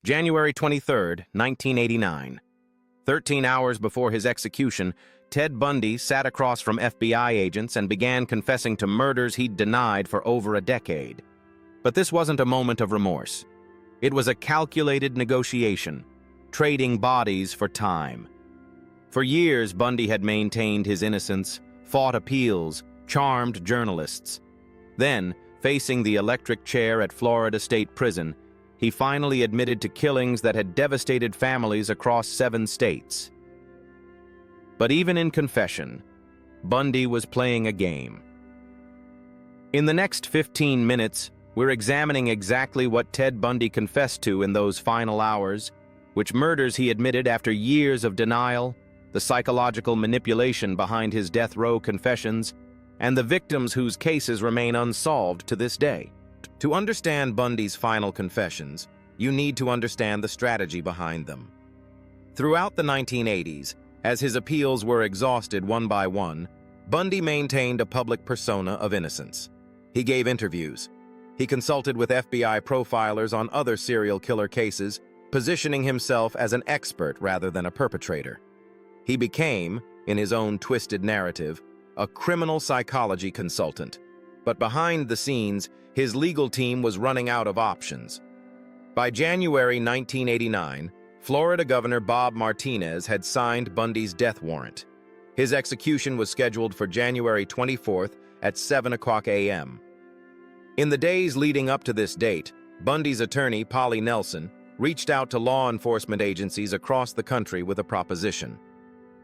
January 23, 1989. 13 hours before his execution, Ted Bundy sat across from FBI agents and began confessing to murders he'd denied for over a decade. But this wasn't a moment of remorse. It was a calculated negotiation, trading bodies for time. For years, Bundy had maintained his innocence, fought appeals, charmed journalists. Then, facing the electric chair at Florida State Prison, he finally admitted to killings that had devastated families across 7 states. But even in confession, Bundy was playing a game. In the next 15 minutes, we're examining exactly what Ted Bundy confessed to in those final hours, which murders he admitted after years of denial, the psychological manipulation behind his death row confessions, and the victims whose cases remain unsolved to this day. To understand Bundy's final confessions, you need to understand the strategy behind them. Throughout the 1980s, as his appeals were exhausted one by one, Bundy maintained a public persona of innocence. He gave interviews. He consulted with FBI profilers on other serial killer cases, positioning himself as an expert rather than a perpetrator. He became, in his own twisted narrative, a criminal psychology consultant. But behind the scenes, his legal team was running out of options. By January 1989, Florida Governor Bob Martinez had signed Bundy's death warrant. His execution was scheduled for January 24th at 7:00 a.m. In the days leading up to this date, Bundy's attorney, Polly Nelson, reached out to law enforcement agencies across the country with a proposition.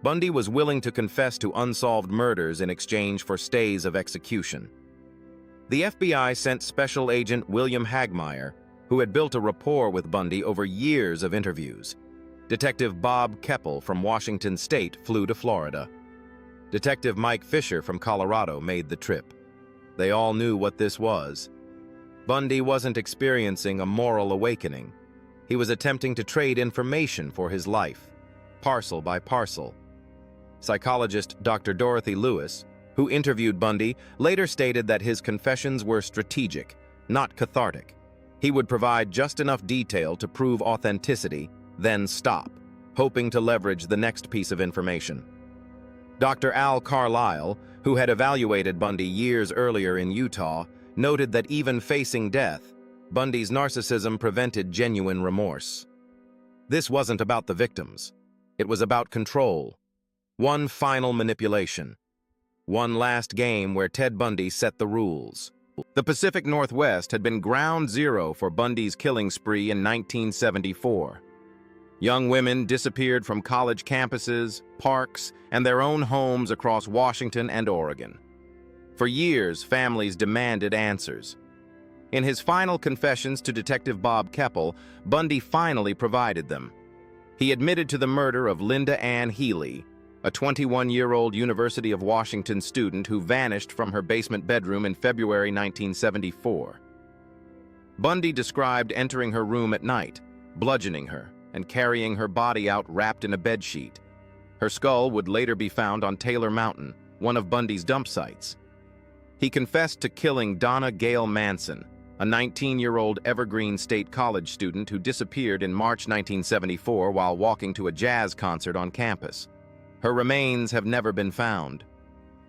Bundy was willing to confess to unsolved murders in exchange for stays of execution. The FBI sent Special Agent William Hagmeyer, who had built a rapport with Bundy over years of interviews. Detective Bob Keppel from Washington State flew to Florida. Detective Mike Fisher from Colorado made the trip. They all knew what this was. Bundy wasn't experiencing a moral awakening. He was attempting to trade information for his life, parcel by parcel. Psychologist Dr. Dorothy Lewis, who interviewed Bundy, later stated that his confessions were strategic, not cathartic. He would provide just enough detail to prove authenticity, then stop, hoping to leverage the next piece of information. Dr. Al Carlisle, who had evaluated Bundy years earlier in Utah, noted that even facing death, Bundy's narcissism prevented genuine remorse. This wasn't about the victims. It was about control. One final manipulation. One last game where Ted Bundy set the rules. The Pacific Northwest had been ground zero for Bundy's killing spree in 1974. Young women disappeared from college campuses, parks, and their own homes across Washington and Oregon. For years, families demanded answers. In his final confessions to Detective Bob Keppel, Bundy finally provided them. He admitted to the murder of Linda Ann Healy, a 21-year-old University of Washington student who vanished from her basement bedroom in February 1974. Bundy described entering her room at night, bludgeoning her, and carrying her body out wrapped in a bedsheet. Her skull would later be found on Taylor Mountain, one of Bundy's dump sites. He confessed to killing Donna Gail Manson, a 19-year-old Evergreen State College student who disappeared in March 1974 while walking to a jazz concert on campus. Her remains have never been found.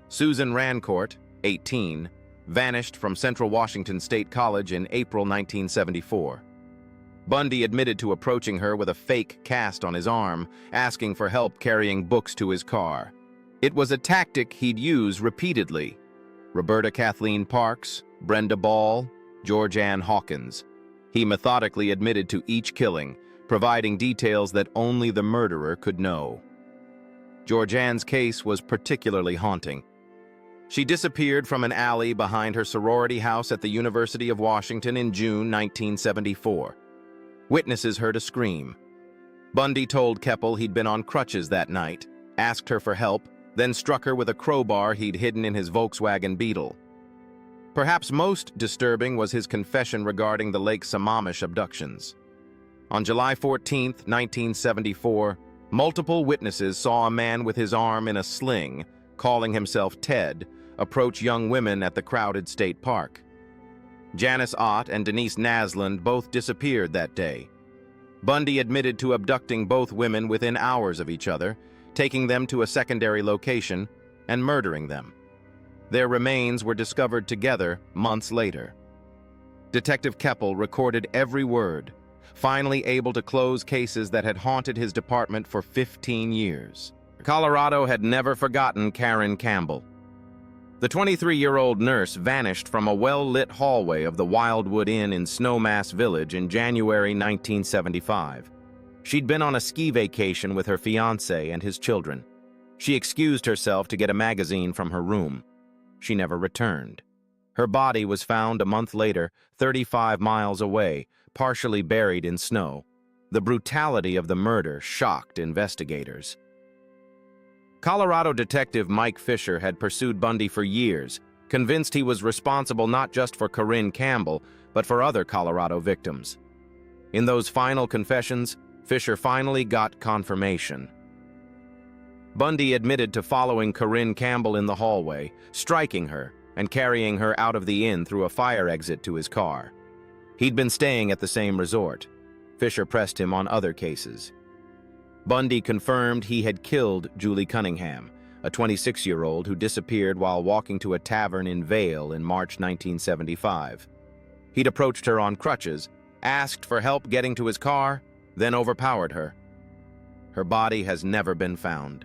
Susan Rancourt, 18, vanished from Central Washington State College in April 1974. Bundy admitted to approaching her with a fake cast on his arm, asking for help carrying books to his car. It was a tactic he'd use repeatedly. Roberta Kathleen Parks, Brenda Ball, George Ann Hawkins. He methodically admitted to each killing, providing details that only the murderer could know. George Ann's case was particularly haunting. She disappeared from an alley behind her sorority house at the University of Washington in June 1974. Witnesses heard a scream. Bundy told Keppel he'd been on crutches that night, asked her for help, then struck her with a crowbar he'd hidden in his Volkswagen Beetle. Perhaps most disturbing was his confession regarding the Lake Sammamish abductions. On July 14, 1974, multiple witnesses saw a man with his arm in a sling, calling himself Ted, approach young women at the crowded state park. Janice Ott and Denise Nasland both disappeared that day. Bundy admitted to abducting both women within hours of each other, taking them to a secondary location, and murdering them. Their remains were discovered together months later. Detective Keppel recorded every word, finally able to close cases that had haunted his department for 15 years. Colorado had never forgotten Karen Campbell. The 23-year-old nurse vanished from a well-lit hallway of the Wildwood Inn in Snowmass Village in January 1975. She'd been on a ski vacation with her fiancé and his children. She excused herself to get a magazine from her room. She never returned. Her body was found a month later, 35 miles away, partially buried in snow. The brutality of the murder shocked investigators. Colorado detective Mike Fisher had pursued Bundy for years, convinced he was responsible not just for Corinne Campbell, but for other Colorado victims. In those final confessions, Fisher finally got confirmation. Bundy admitted to following Corinne Campbell in the hallway, striking her, and carrying her out of the inn through a fire exit to his car. He'd been staying at the same resort. Fisher pressed him on other cases. Bundy confirmed he had killed Julie Cunningham, a 26-year-old who disappeared while walking to a tavern in Vail in March 1975. He'd approached her on crutches, asked for help getting to his car, then overpowered her. Her body has never been found.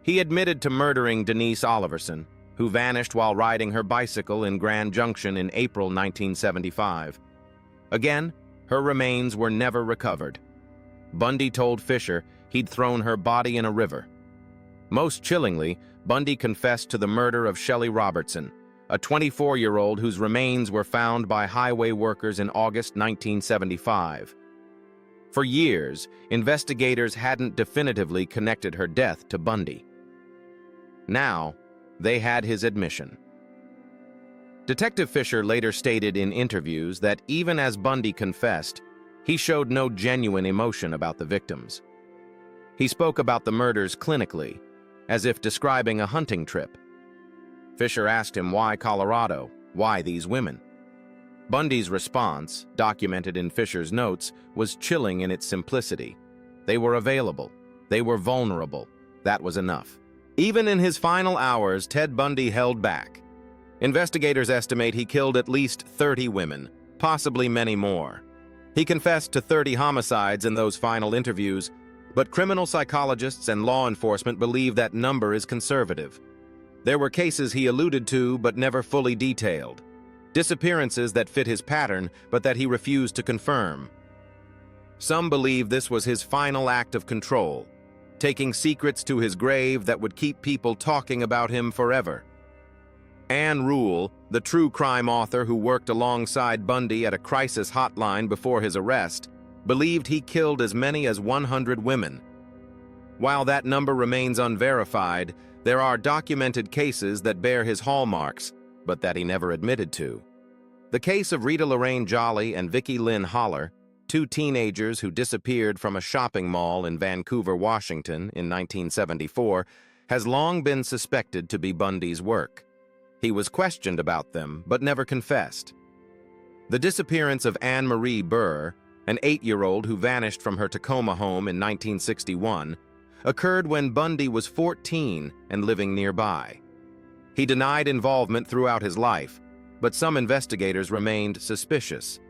He admitted to murdering Denise Oliverson, who vanished while riding her bicycle in Grand Junction in April 1975. Again, her remains were never recovered. Bundy told Fisher he'd thrown her body in a river. Most chillingly, Bundy confessed to the murder of Shelley Robertson, a 24-year-old whose remains were found by highway workers in August 1975. For years, investigators hadn't definitively connected her death to Bundy. Now, they had his admission. Detective Fisher later stated in interviews that even as Bundy confessed, he showed no genuine emotion about the victims. He spoke about the murders clinically, as if describing a hunting trip. Fisher asked him why Colorado, why these women? Bundy's response, documented in Fisher's notes, was chilling in its simplicity. They were available. They were vulnerable. That was enough. Even in his final hours, Ted Bundy held back. Investigators estimate he killed at least 30 women, possibly many more. He confessed to 30 homicides in those final interviews, but criminal psychologists and law enforcement believe that number is conservative. There were cases he alluded to but never fully detailed. Disappearances that fit his pattern but that he refused to confirm. Some believe this was his final act of control, taking secrets to his grave that would keep people talking about him forever. Ann Rule, the true crime author who worked alongside Bundy at a crisis hotline before his arrest, believed he killed as many as 100 women. While that number remains unverified, there are documented cases that bear his hallmarks, but that he never admitted to. The case of Rita Lorraine Jolly and Vicki Lynn Holler, two teenagers who disappeared from a shopping mall in Vancouver, Washington in 1974, has long been suspected to be Bundy's work. He was questioned about them, but never confessed. The disappearance of Anne Marie Burr, an 8-year-old who vanished from her Tacoma home in 1961, occurred when Bundy was 14 and living nearby. He denied involvement throughout his life, but some investigators remained suspicious.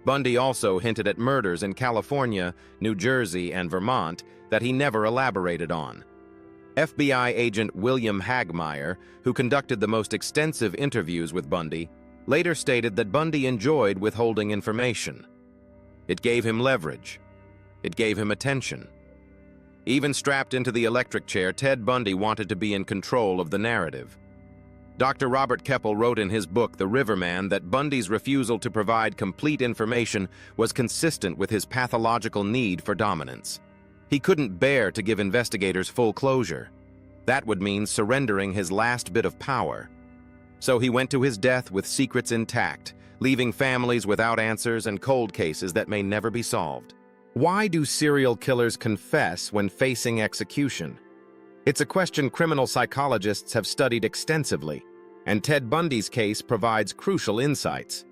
Bundy also hinted at murders in California, New Jersey, and Vermont that he never elaborated on. FBI agent William Hagmeyer, who conducted the most extensive interviews with Bundy, later stated that Bundy enjoyed withholding information. It gave him leverage. It gave him attention. Even strapped into the electric chair, Ted Bundy wanted to be in control of the narrative. Dr. Robert Keppel wrote in his book, The Riverman, that Bundy's refusal to provide complete information was consistent with his pathological need for dominance. He couldn't bear to give investigators full closure. That would mean surrendering his last bit of power. So he went to his death with secrets intact, leaving families without answers and cold cases that may never be solved. Why do serial killers confess when facing execution? It's a question criminal psychologists have studied extensively, and Ted Bundy's case provides crucial insights.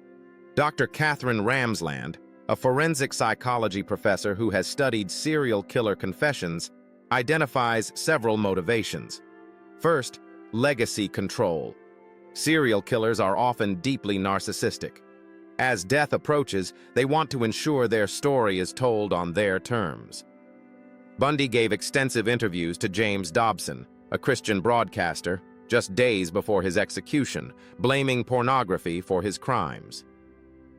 Dr. Catherine Ramsland, a forensic psychology professor who has studied serial killer confessions, identifies several motivations. First, legacy control. Serial killers are often deeply narcissistic. As death approaches, they want to ensure their story is told on their terms. Bundy gave extensive interviews to James Dobson, a Christian broadcaster, just days before his execution, blaming pornography for his crimes.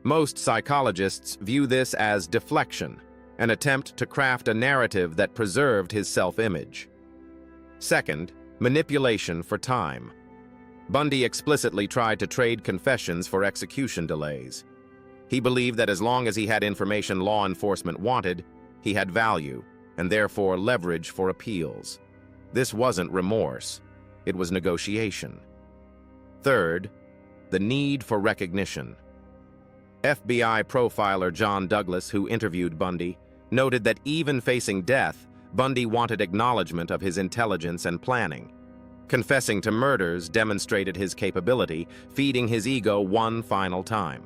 Most psychologists view this as deflection, an attempt to craft a narrative that preserved his self-image. Second, manipulation for time. Bundy explicitly tried to trade confessions for execution delays. He believed that as long as he had information law enforcement wanted, he had value, and therefore leverage for appeals. This wasn't remorse, it was negotiation. Third, the need for recognition. FBI profiler John Douglas, who interviewed Bundy, noted that even facing death, Bundy wanted acknowledgement of his intelligence and planning. Confessing to murders demonstrated his capability, feeding his ego one final time.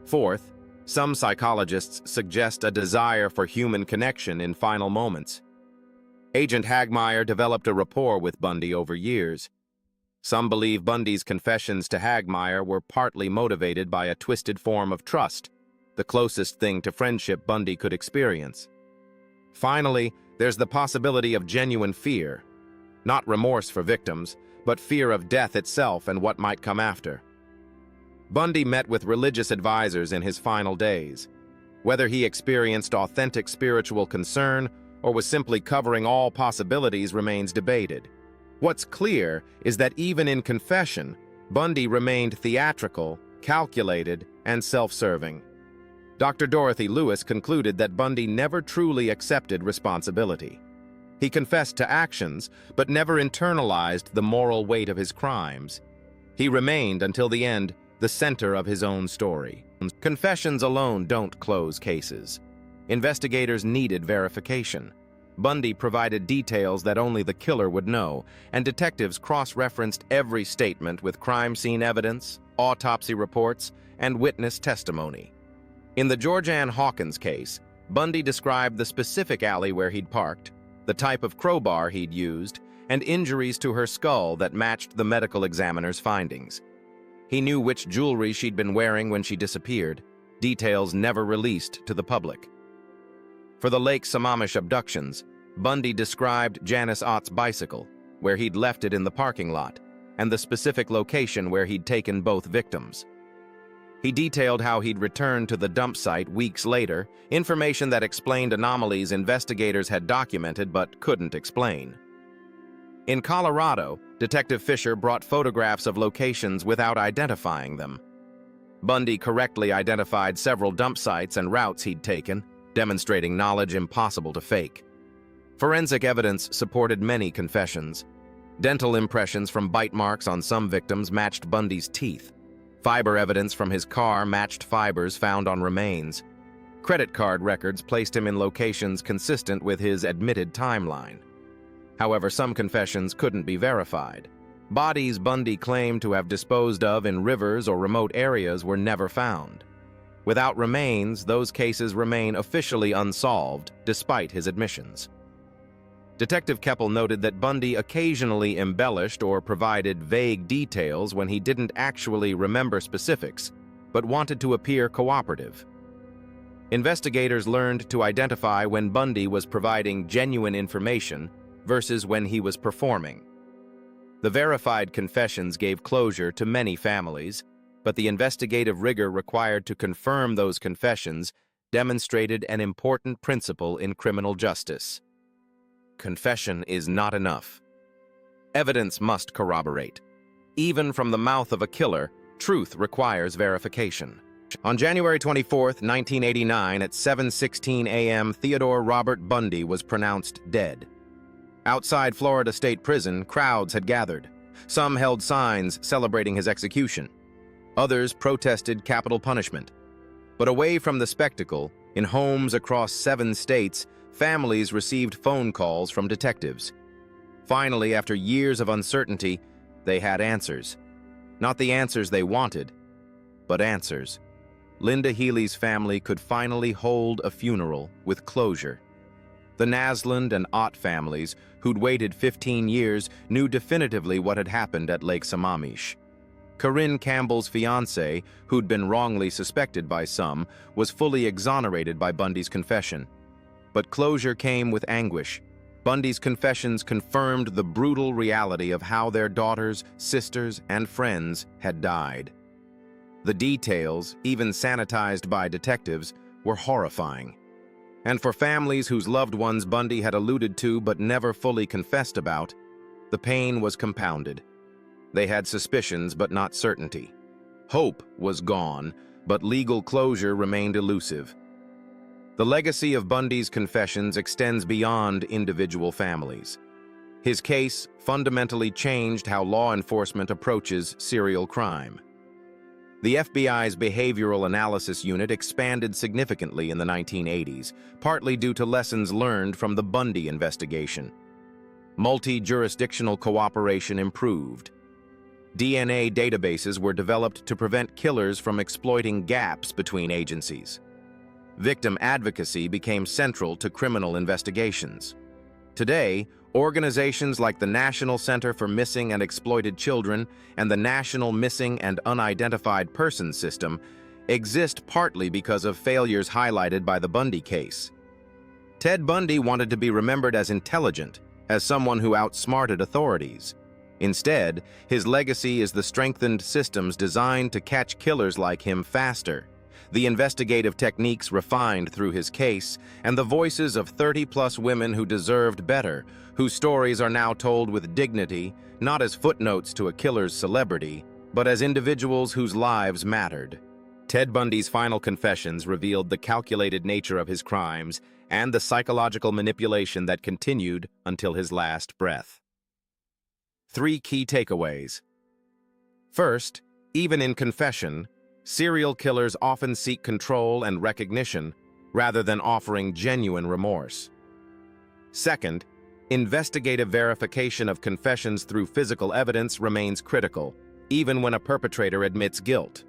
Fourth, some psychologists suggest a desire for human connection in final moments. Agent Hagmaier developed a rapport with Bundy over years. Some believe Bundy's confessions to Hagmaier were partly motivated by a twisted form of trust, the closest thing to friendship Bundy could experience. Finally, there's the possibility of genuine fear. Not remorse for victims, but fear of death itself and what might come after. Bundy met with religious advisors in his final days. Whether he experienced authentic spiritual concern or was simply covering all possibilities remains debated. What's clear is that even in confession, Bundy remained theatrical, calculated, and self-serving. Dr. Dorothy Lewis concluded that Bundy never truly accepted responsibility. He confessed to actions, but never internalized the moral weight of his crimes. He remained, until the end, the center of his own story. Confessions alone don't close cases. Investigators needed verification. Bundy provided details that only the killer would know, and detectives cross-referenced every statement with crime scene evidence, autopsy reports, and witness testimony. In the Georgianne Hawkins case, Bundy described the specific alley where he'd parked, the type of crowbar he'd used, and injuries to her skull that matched the medical examiner's findings. He knew which jewelry she'd been wearing when she disappeared, details never released to the public. For the Lake Sammamish abductions, Bundy described Janice Ott's bicycle, where he'd left it in the parking lot, and the specific location where he'd taken both victims. He detailed how he'd returned to the dump site weeks later, information that explained anomalies investigators had documented but couldn't explain. In Colorado, Detective Fisher brought photographs of locations without identifying them. Bundy correctly identified several dump sites and routes he'd taken, demonstrating knowledge impossible to fake. Forensic evidence supported many confessions. Dental impressions from bite marks on some victims matched Bundy's teeth. Fiber evidence from his car matched fibers found on remains. Credit card records placed him in locations consistent with his admitted timeline. However, some confessions couldn't be verified. Bodies Bundy claimed to have disposed of in rivers or remote areas were never found. Without remains, those cases remain officially unsolved, despite his admissions. Detective Keppel noted that Bundy occasionally embellished or provided vague details when he didn't actually remember specifics, but wanted to appear cooperative. Investigators learned to identify when Bundy was providing genuine information versus when he was performing. The verified confessions gave closure to many families, but the investigative rigor required to confirm those confessions demonstrated an important principle in criminal justice. Confession is not enough. Evidence must corroborate. Even from the mouth of a killer, truth requires verification. On January 24, 1989, at 7:16 a.m., Theodore Robert Bundy was pronounced dead. Outside Florida State Prison, crowds had gathered. Some held signs celebrating his execution. Others protested capital punishment. But away from the spectacle, in homes across 7 states, families received phone calls from detectives. Finally, after years of uncertainty, they had answers. Not the answers they wanted, but answers. Linda Healy's family could finally hold a funeral with closure. The Nasland and Ott families, who'd waited 15 years, knew definitively what had happened at Lake Sammamish. Corinne Campbell's fiancé, who'd been wrongly suspected by some, was fully exonerated by Bundy's confession. But closure came with anguish. Bundy's confessions confirmed the brutal reality of how their daughters, sisters, and friends had died. The details, even sanitized by detectives, were horrifying. And for families whose loved ones Bundy had alluded to but never fully confessed about, the pain was compounded. They had suspicions but not certainty. Hope was gone, but legal closure remained elusive. The legacy of Bundy's confessions extends beyond individual families. His case fundamentally changed how law enforcement approaches serial crime. The FBI's Behavioral Analysis Unit expanded significantly in the 1980s, partly due to lessons learned from the Bundy investigation. Multi-jurisdictional cooperation improved. DNA databases were developed to prevent killers from exploiting gaps between agencies. Victim advocacy became central to criminal investigations. Today, organizations like the National Center for Missing and Exploited Children and the National Missing and Unidentified Persons System exist partly because of failures highlighted by the Bundy case. Ted Bundy wanted to be remembered as intelligent, as someone who outsmarted authorities. Instead, his legacy is the strengthened systems designed to catch killers like him faster, the investigative techniques refined through his case, and the voices of 30-plus women who deserved better, whose stories are now told with dignity, not as footnotes to a killer's celebrity, but as individuals whose lives mattered. Ted Bundy's final confessions revealed the calculated nature of his crimes and the psychological manipulation that continued until his last breath. 3 key takeaways. First, even in confession, serial killers often seek control and recognition rather than offering genuine remorse. Second, investigative verification of confessions through physical evidence remains critical, even when a perpetrator admits guilt.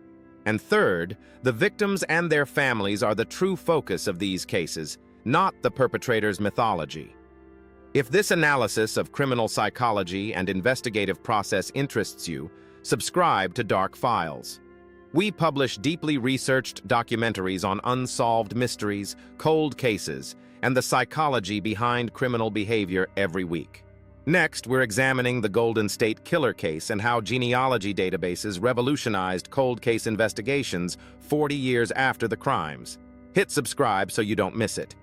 And third, the victims and their families are the true focus of these cases, not the perpetrator's mythology. If this analysis of criminal psychology and investigative process interests you, subscribe to Dark Files. We publish deeply researched documentaries on unsolved mysteries, cold cases, and the psychology behind criminal behavior every week. Next, we're examining the Golden State Killer case and how genealogy databases revolutionized cold case investigations 40 years after the crimes. Hit subscribe so you don't miss it.